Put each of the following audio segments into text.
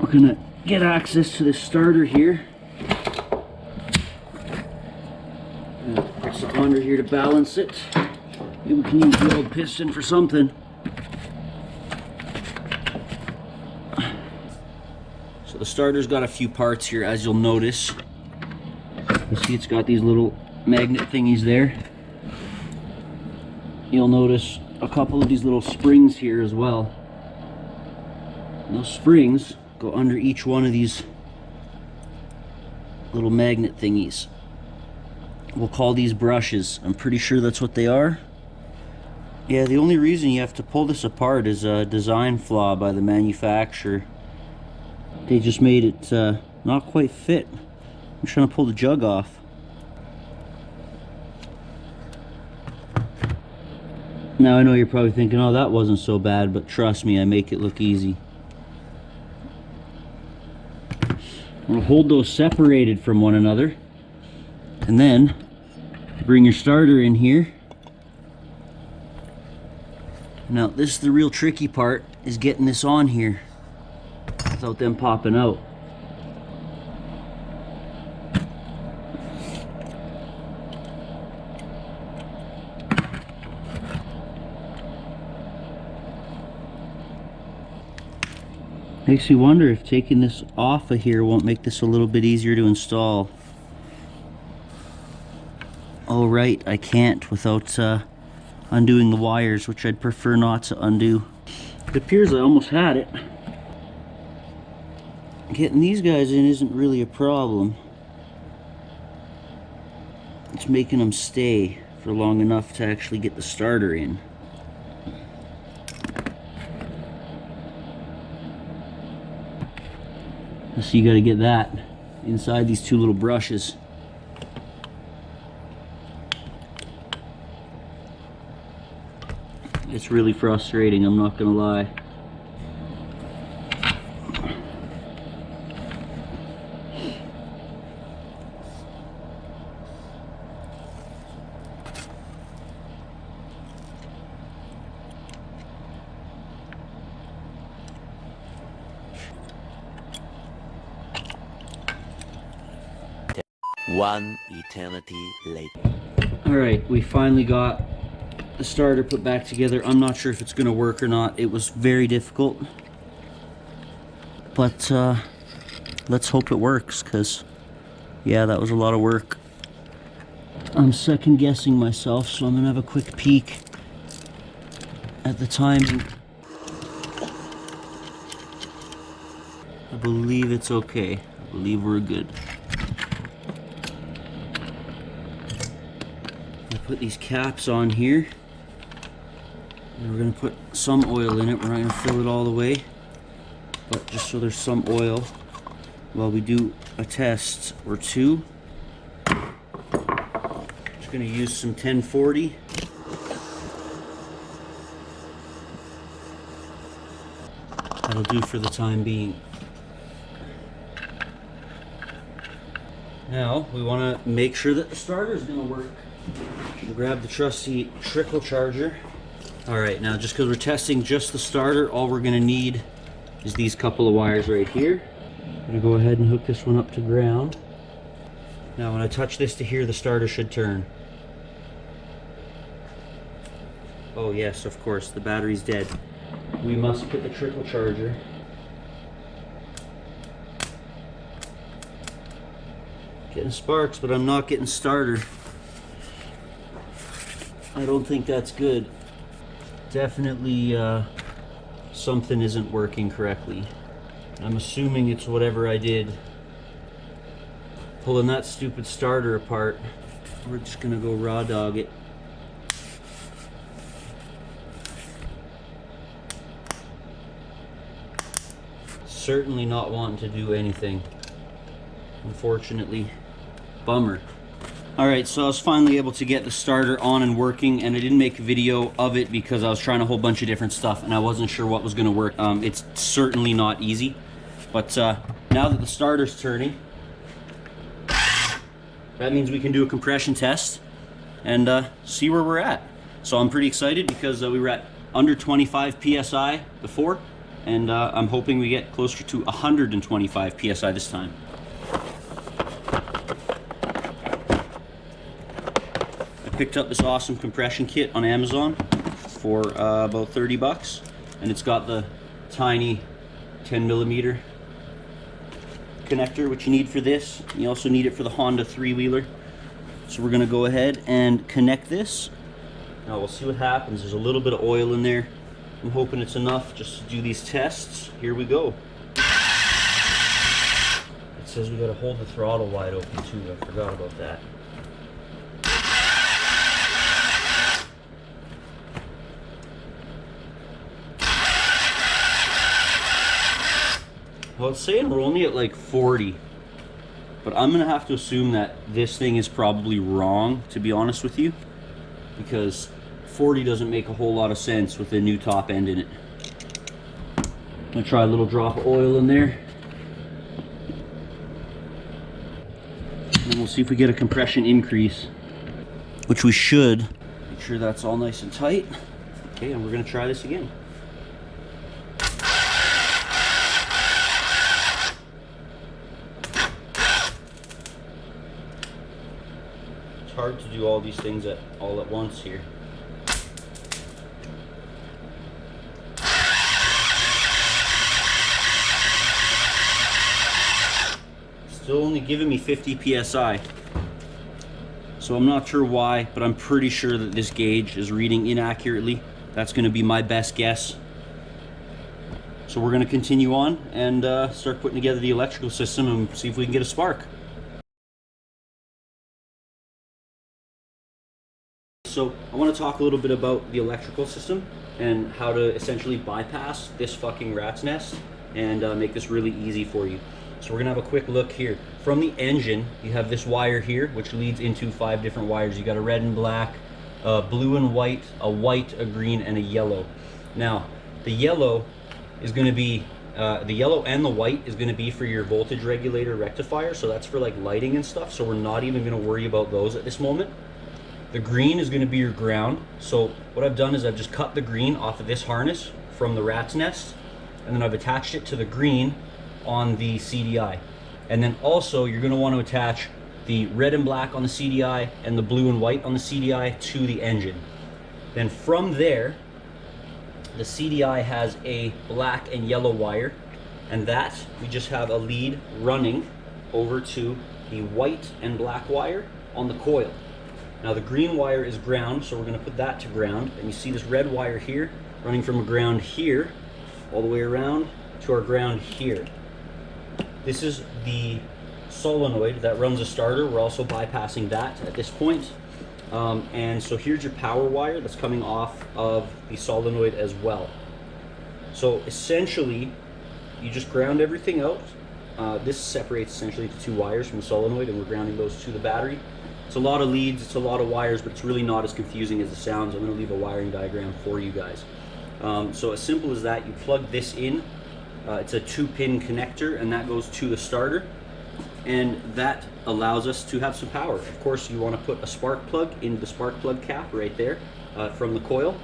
we're gonna get access to this starter here. Put something under here to balance it. Maybe we can use the old piston for something. So the starter's got a few parts here, as you'll notice. You see it's got these little magnet thingies there. You'll notice a couple of these little springs here as well. And those springs go under each one of these little magnet thingies. We'll call these brushes. I'm pretty sure that's what they are. Yeah, the only reason you have to pull this apart is a design flaw by the manufacturer. They just made it not quite fit. I'm trying to pull the jug off. Now I know you're probably thinking, oh, that wasn't so bad, but trust me, I make it look easy. We'll hold those separated from one another, and then bring your starter in here. Now this is the real tricky part, is getting this on here without them popping out. Makes me wonder if taking this off of here won't make this a little bit easier to install. Oh right, I can't without undoing the wires, which I'd prefer not to undo. It appears I almost had it. Getting these guys in isn't really a problem. It's making them stay for long enough to actually get the starter in. So you got to get that inside these two little brushes. It's really frustrating, I'm not gonna lie. One eternity later. Alright, we finally got the starter put back together. I'm not sure if it's gonna work or not. It was very difficult. But let's hope it works, because yeah, that was a lot of work. I'm second guessing myself, so I'm gonna have a quick peek at the timing. I believe it's okay. I believe we're good. Put these caps on here, and we're going to put some oil in it. We're not going to fill it all the way, but just so there's some oil while we do a test or two. Just going to use some 1040. That'll do for the time being. Now we want to make sure that the starter is going to work. Grab the trusty trickle charger. Alright, now just because we're testing just the starter, all we're going to need is these couple of wires right here. I'm going to go ahead and hook this one up to ground. Now when I touch this to here, the starter should turn. Oh yes, of course, the battery's dead. We must put the trickle charger. Getting sparks, but I'm not getting starter. I don't think that's good. Definitely something isn't working correctly. I'm assuming it's whatever I did pulling that stupid starter apart. We're just gonna go raw dog it. Certainly not wanting to do anything, unfortunately. Bummer. Alright, so I was finally able to get the starter on and working, and I didn't make a video of it because I was trying a whole bunch of different stuff and I wasn't sure what was going to work. It's certainly not easy, but now that the starter's turning, that means we can do a compression test and see where we're at. So I'm pretty excited because we were at under 25 PSI before, and I'm hoping we get closer to 125 PSI this time. I picked up this awesome compression kit on Amazon for about 30 bucks, and it's got the tiny 10mm connector, which you need for this. You also need it for the Honda 3-wheeler. So we're gonna go ahead and connect this. Now we'll see what happens. There's a little bit of oil in there. I'm hoping it's enough just to do these tests. Here we go. It says we gotta hold the throttle wide open too. I forgot about that. Well, it's saying we're only at like 40, but I'm gonna have to assume that this thing is probably wrong, to be honest with you, because 40 doesn't make a whole lot of sense with the new top end in it. I'm gonna try a little drop of oil in there, and then we'll see if we get a compression increase, which we should. Make sure that's all nice and tight. Okay, and we're gonna try this again. Hard to do all these things all at once here. Still only giving me 50 PSI. So I'm not sure why, but I'm pretty sure that this gauge is reading inaccurately. That's going to be my best guess. So we're going to continue on and start putting together the electrical system and see if we can get a spark. So I want to talk a little bit about the electrical system and how to essentially bypass this fucking rat's nest and make this really easy for you. So we're gonna have a quick look here. From the engine, you have this wire here, which leads into 5 different wires. You got a red and black, blue and white, a white, a green, and a yellow. Now, the yellow is gonna be, the yellow and the white is gonna be for your voltage regulator rectifier. So that's for like lighting and stuff. So we're not even gonna worry about those at this moment. The green is going to be your ground. So what I've done is I've just cut the green off of this harness from the rat's nest, and then I've attached it to the green on the CDI. And then also you're going to want to attach the red and black on the CDI and the blue and white on the CDI to the engine. Then from there, the CDI has a black and yellow wire, and that we just have a lead running over to the white and black wire on the coil. Now the green wire is ground, so we're going to put that to ground. And you see this red wire here running from a ground here all the way around to our ground here. This is the solenoid that runs a starter. We're also bypassing that at this point. And so here's your power wire that's coming off of the solenoid as well. So essentially, you just ground everything out. This separates essentially into 2 wires from the solenoid, and we're grounding those to the battery. It's a lot of leads, it's a lot of wires, but it's really not as confusing as it sounds. I'm going to leave a wiring diagram for you guys. So as simple as that, you plug this in. It's a 2-pin connector, and that goes to the starter, and that allows us to have some power. Of course, you want to put a spark plug into the spark plug cap right there from the coil,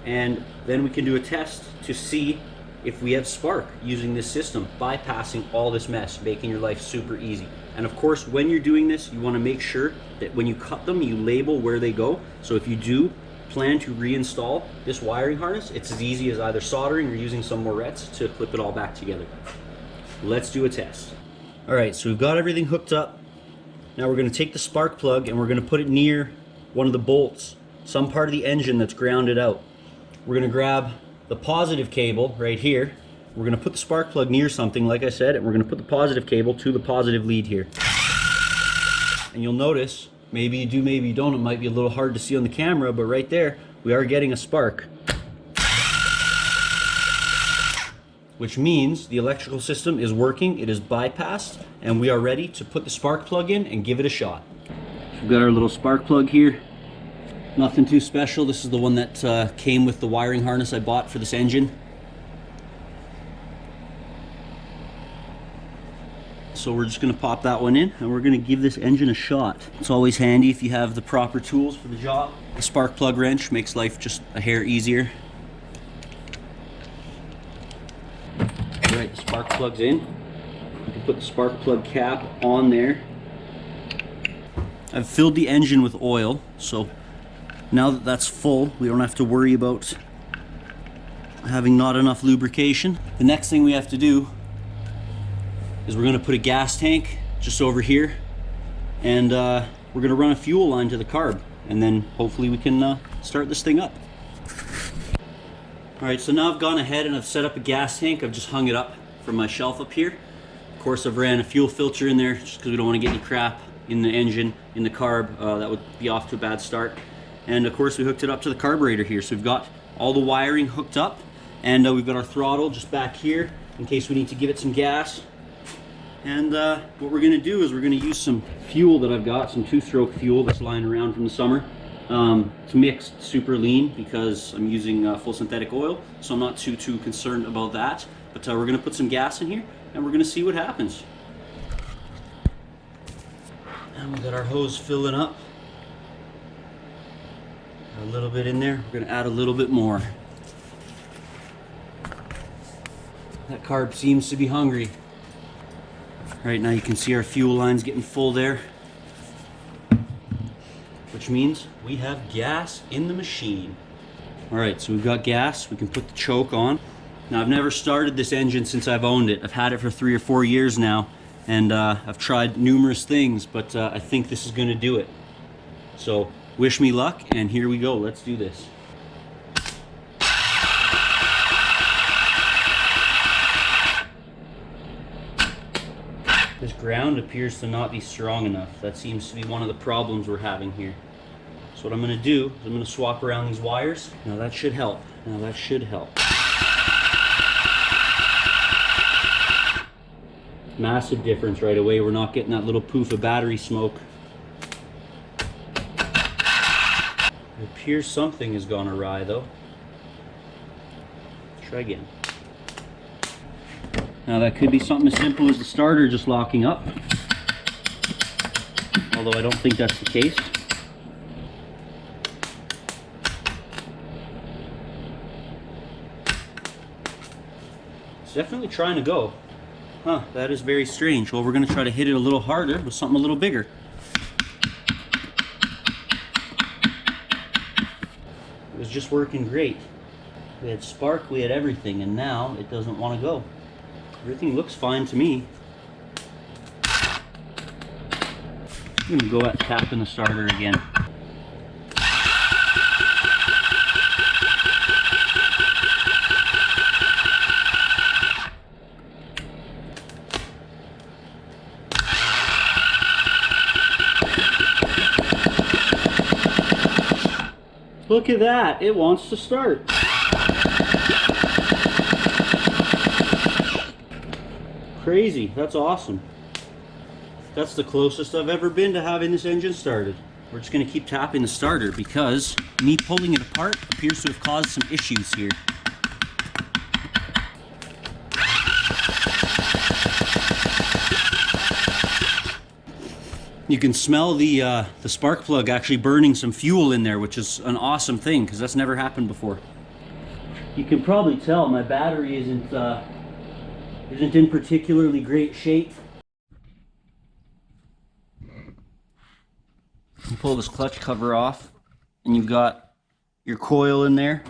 and then we can do a test to see if we have spark using this system, bypassing all this mess, making your life super easy. And of course, when you're doing this, you want to make sure that when you cut them, you label where they go. So if you do plan to reinstall this wiring harness, it's as easy as either soldering or using some morettes to clip it all back together. Let's do a test. All right, so we've got everything hooked up. Now we're going to take the spark plug and we're going to put it near one of the bolts, some part of the engine that's grounded out. We're going to grab the positive cable right here. We're going to put the spark plug near something, like I said, and we're going to put the positive cable to the positive lead here. And you'll notice, maybe you do, maybe you don't, it might be a little hard to see on the camera, but right there, we are getting a spark. Which means the electrical system is working, it is bypassed, and we are ready to put the spark plug in and give it a shot. We've got our little spark plug here. Nothing too special. This is the one that came with the wiring harness I bought for this engine. So we're just going to pop that one in and we're going to give this engine a shot. It's always handy if you have the proper tools for the job. A spark plug wrench makes life just a hair easier. Alright, the spark plug's in. You can put the spark plug cap on there. I've filled the engine with oil, so now that that's full, we don't have to worry about having not enough lubrication. The next thing we have to do is we're going to put a gas tank just over here, and we're going to run a fuel line to the carb, and then hopefully we can start this thing up. Alright, so now I've gone ahead and I've set up a gas tank. I've just hung it up from my shelf up here. Of course, I've ran a fuel filter in there just because we don't want to get any crap in the engine, in the carb. That would be off to a bad start. And of course we hooked it up to the carburetor here. So we've got all the wiring hooked up, and we've got our throttle just back here in case we need to give it some gas. And what we're gonna do is we're gonna use some fuel that I've got, some 2-stroke fuel that's lying around from the summer. It's mixed super lean because I'm using full synthetic oil, so I'm not too concerned about that. But we're gonna put some gas in here and we're gonna see what happens. And we got our hose filling up. Got a little bit in there. We're gonna add a little bit more. That carb seems to be hungry. Right now you can see our fuel line's getting full there, which means we have gas in the machine. All right, so we've got gas. We can put the choke on. Now I've never started this engine since I've owned it. I've had it for 3 or 4 years now, and I've tried numerous things, but I think this is gonna do it. So wish me luck, and here we go. Let's do this. This ground appears to not be strong enough. That seems to be one of the problems we're having here. So what I'm gonna do is I'm gonna swap around these wires. Now that should help. Now that should help. Massive difference right away. We're not getting that little poof of battery smoke. It appears something has gone awry though. Let's try again. Now that could be something as simple as the starter just locking up, although I don't think that's the case. It's definitely trying to go. Huh, that is very strange. Well, we're going to try to hit it a little harder with something a little bigger. It was just working great. We had spark, we had everything, and now it doesn't want to go. Everything looks fine to me. I'm going to go at tapping the starter again. Look at that, it wants to start. Crazy, that's awesome. That's the closest I've ever been to having this engine started. We're just gonna keep tapping the starter because me pulling it apart appears to have caused some issues here. You can smell the spark plug actually burning some fuel in there, which is an awesome thing because that's never happened before. You can probably tell my battery isn't in particularly great shape. You pull this clutch cover off and you've got your coil in there.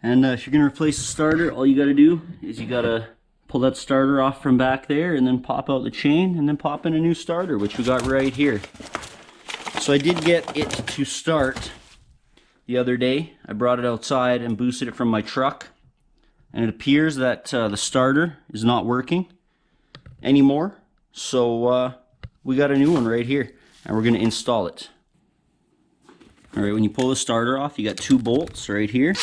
And if you're going to replace the starter, all you got to do is you got to pull that starter off from back there and then pop out the chain and then pop in a new starter, which we got right here. So I did get it to start the other day. I brought it outside and boosted it from my truck, and it appears that the starter is not working anymore. So we got a new one right here, and we're going to install it. All right, when you pull the starter off, you got 2 bolts right here,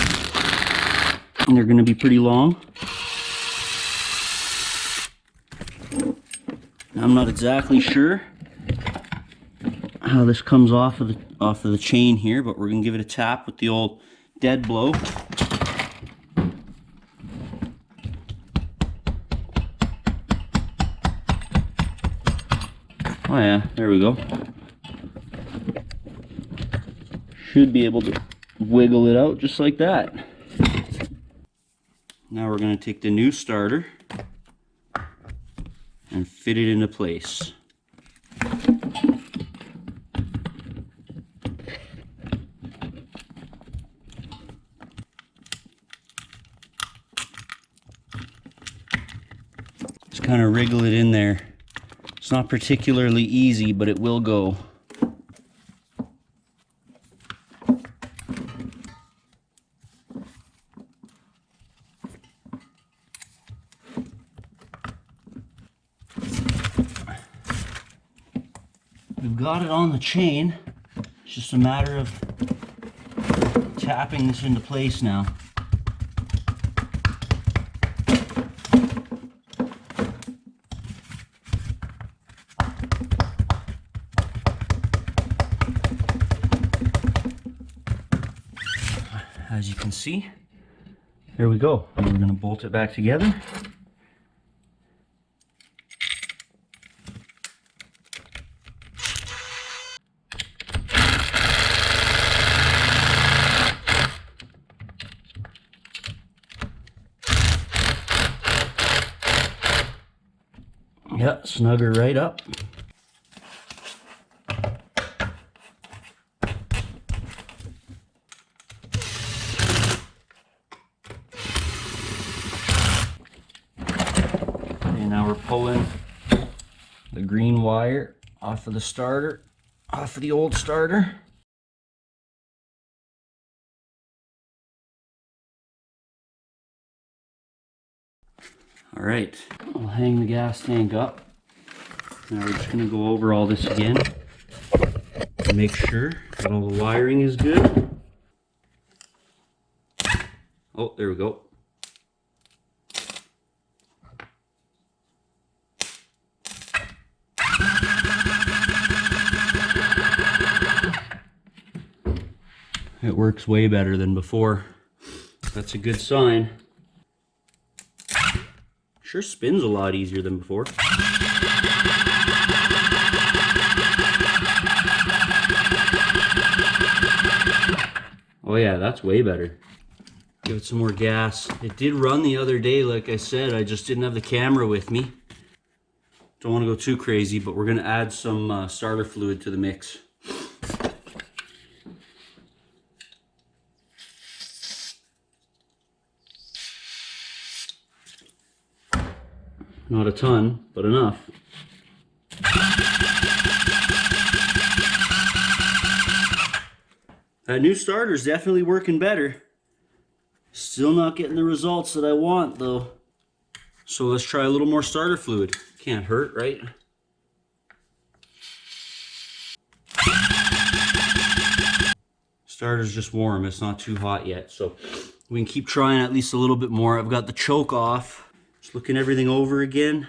and they're going to be pretty long. I'm not exactly sure how this comes off of the chain here, but we're gonna give it a tap with the old dead blow. Oh yeah, there we go. Should be able to wiggle it out just like that. Now we're going to take the new starter and fit it into place. Just kind of wriggle it in there. It's not particularly easy, but it will go. We've got it on the chain. It's just a matter of tapping this into place now. As you can see, there we go. And we're going to bolt it back together. Yeah, snug her right up. And now we're pulling the green wire off of the starter, off of the old starter. All right, I'll hang the gas tank up. Now we're just gonna go over all this again and make sure that all the wiring is good. Oh, there we go. It works way better than before. That's a good sign. Sure spins a lot easier than before. Oh yeah, that's way better. Give it some more gas. It did run the other day, like I said, I just didn't have the camera with me. Don't want to go too crazy, but we're gonna add some starter fluid to the mix. Not a ton, but enough. That new starter's definitely working better. Still not getting the results that I want though. So let's try a little more starter fluid. Can't hurt, right? Starter's just warm, it's not too hot yet. So we can keep trying at least a little bit more. I've got the choke off. Just looking everything over again.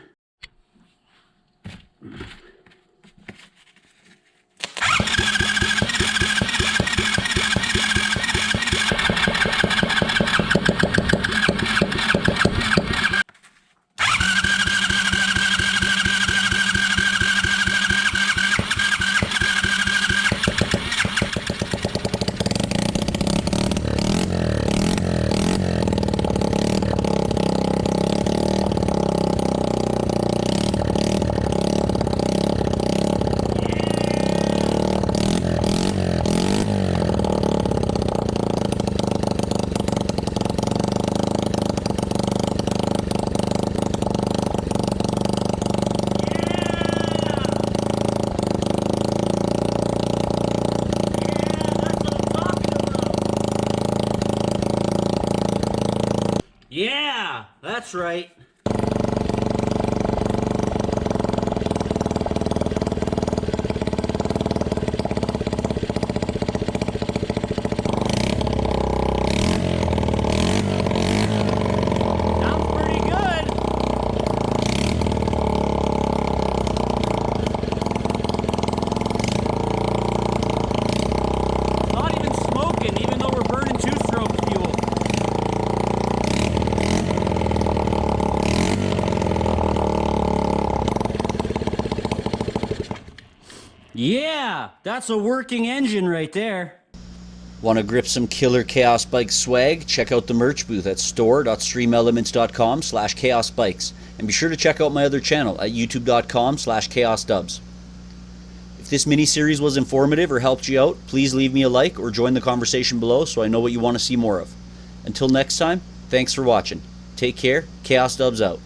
Yeah, that's right. Sounds pretty good. Not even smoking, even though we're burning two-stroke fuel. Yeah, that's a working engine right there. Want to grip some killer Khaos Bikes swag? Check out the merch booth at store.streamelements.com/khaosbikes. And be sure to check out my other channel at youtube.com/khaosdubs. If this mini-series was informative or helped you out, please leave me a like or join the conversation below so I know what you want to see more of. Until next time, thanks for watching. Take care, Khaos Dubs out.